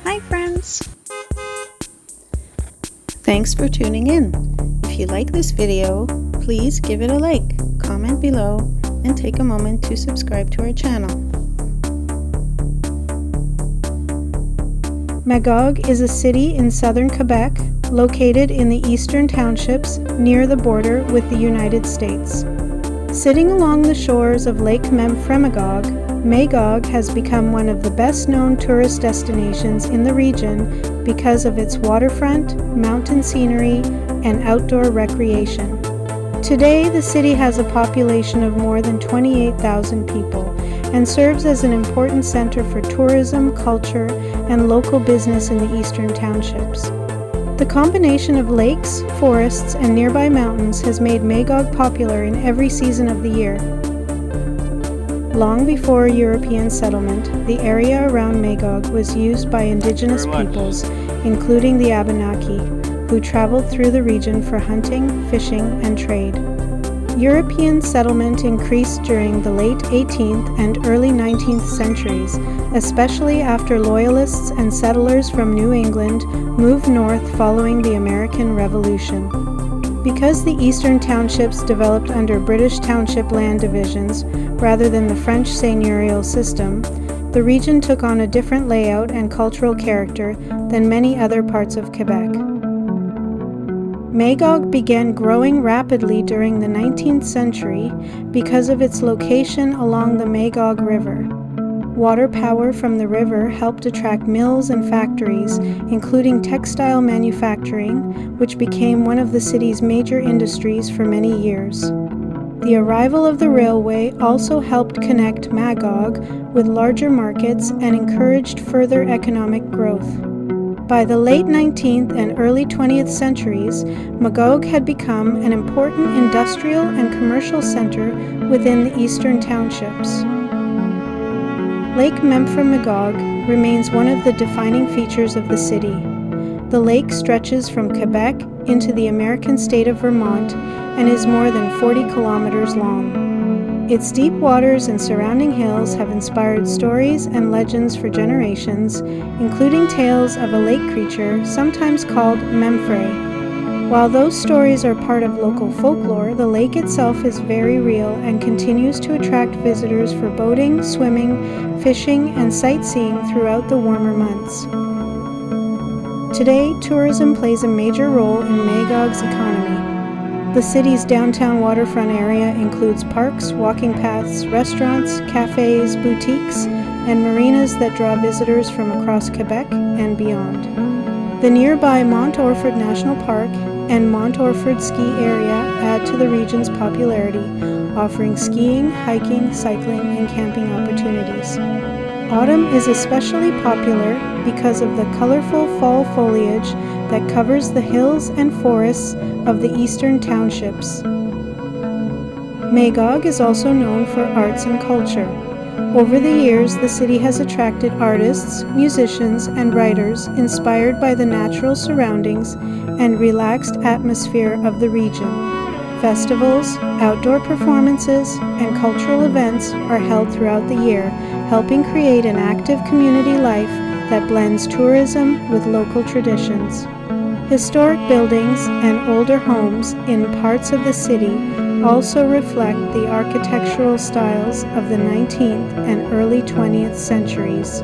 Hi friends! Thanks for tuning in. If you like this video, please give it a like, comment below, and take a moment to subscribe to our channel. Magog is a city in southern Quebec, located in the Eastern Townships near the border with the United States. Sitting along the shores of Lake Memphremagog, Magog has become one of the best-known tourist destinations in the region because of its waterfront, mountain scenery, and outdoor recreation. Today, the city has a population of more than 28,000 people and serves as an important center for tourism, culture, and local business in the Eastern Townships. The combination of lakes, forests, and nearby mountains has made Magog popular in every season of the year. Long before European settlement, the area around Magog was used by indigenous peoples, including the Abenaki, who traveled through the region for hunting, fishing, and trade. European settlement increased during the late 18th and early 19th centuries, especially after loyalists and settlers from New England moved north following the American Revolution. Because the Eastern Townships developed under British township land divisions rather than the French seigneurial system, the region took on a different layout and cultural character than many other parts of Quebec. Magog began growing rapidly during the 19th century because of its location along the Magog River. Water power from the river helped attract mills and factories, including textile manufacturing, which became one of the city's major industries for many years. The arrival of the railway also helped connect Magog with larger markets and encouraged further economic growth. By the late 19th and early 20th centuries, Magog had become an important industrial and commercial center within the Eastern Townships. Lake Memphremagog remains one of the defining features of the city. The lake stretches from Quebec into the American state of Vermont and is more than 40 kilometers long. Its deep waters and surrounding hills have inspired stories and legends for generations, including tales of a lake creature sometimes called Memphrey. While those stories are part of local folklore, the lake itself is very real and continues to attract visitors for boating, swimming, fishing, and sightseeing throughout the warmer months. Today, tourism plays a major role in Magog's economy. The city's downtown waterfront area includes parks, walking paths, restaurants, cafes, boutiques, and marinas that draw visitors from across Quebec and beyond. The nearby Mont Orford National Park and Mont Orford Ski Area add to the region's popularity, offering skiing, hiking, cycling, and camping opportunities. Autumn is especially popular because of the colorful fall foliage that covers the hills and forests of the Eastern Townships. Magog is also known for arts and culture. Over the years, the city has attracted artists, musicians, and writers inspired by the natural surroundings and relaxed atmosphere of the region. Festivals, outdoor performances, and cultural events are held throughout the year, helping create an active community life that blends tourism with local traditions. Historic buildings and older homes in parts of the city also reflect the architectural styles of the 19th and early 20th centuries.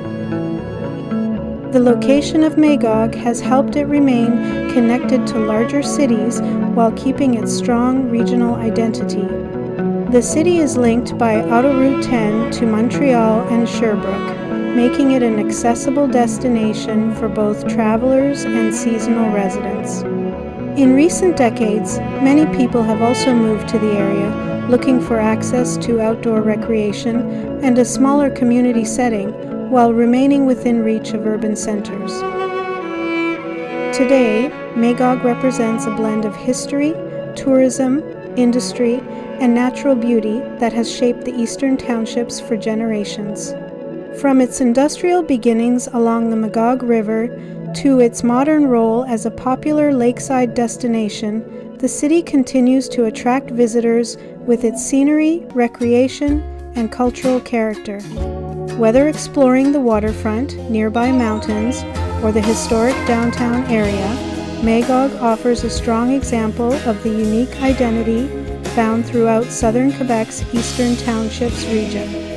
The location of Magog has helped it remain connected to larger cities while keeping its strong regional identity. The city is linked by Autoroute 10 to Montreal and Sherbrooke, making it an accessible destination for both travelers and seasonal residents. In recent decades, many people have also moved to the area, looking for access to outdoor recreation and a smaller community setting while remaining within reach of urban centers. Today, Magog represents a blend of history, tourism, industry, and natural beauty that has shaped the Eastern Townships for generations. From its industrial beginnings along the Magog River to its modern role as a popular lakeside destination, the city continues to attract visitors with its scenery, recreation, and cultural character. Whether exploring the waterfront, nearby mountains, or the historic downtown area, Magog offers a strong example of the unique identity found throughout southern Quebec's Eastern Townships region.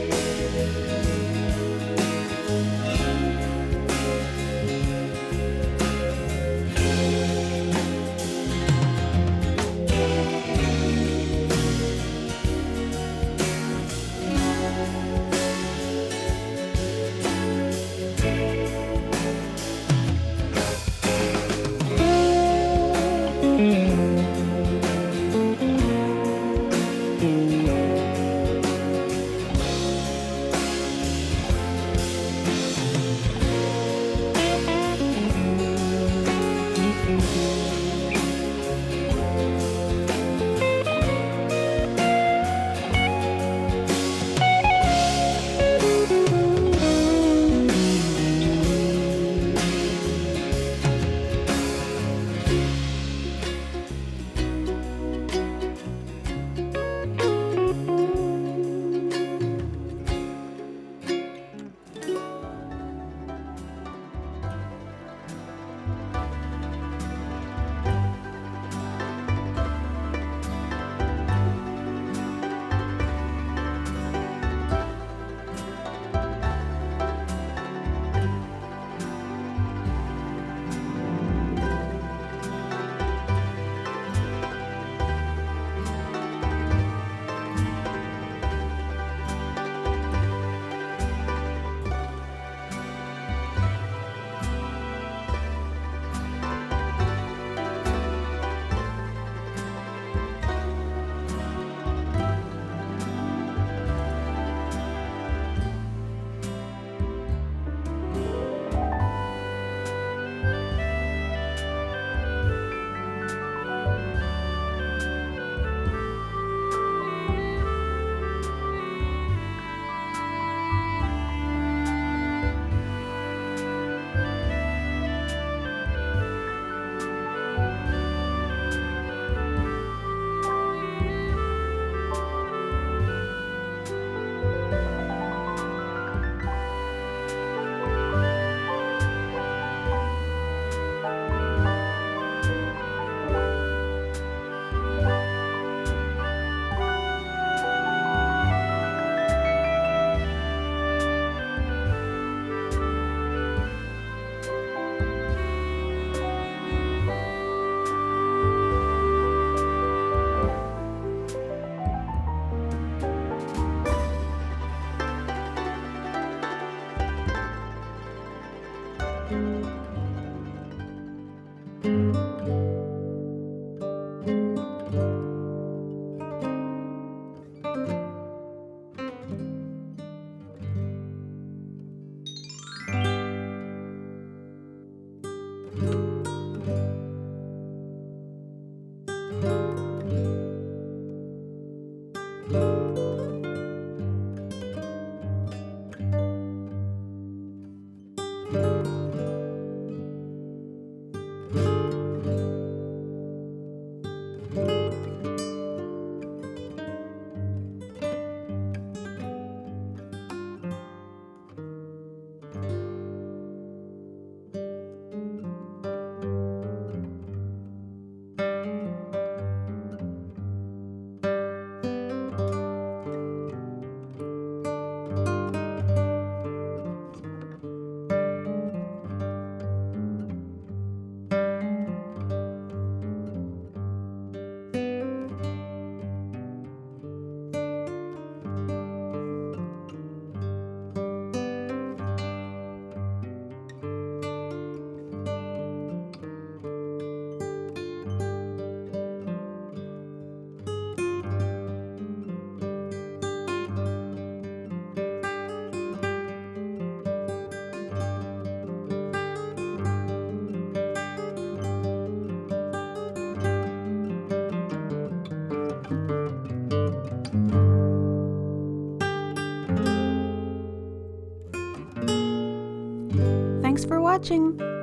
Thanks for watching!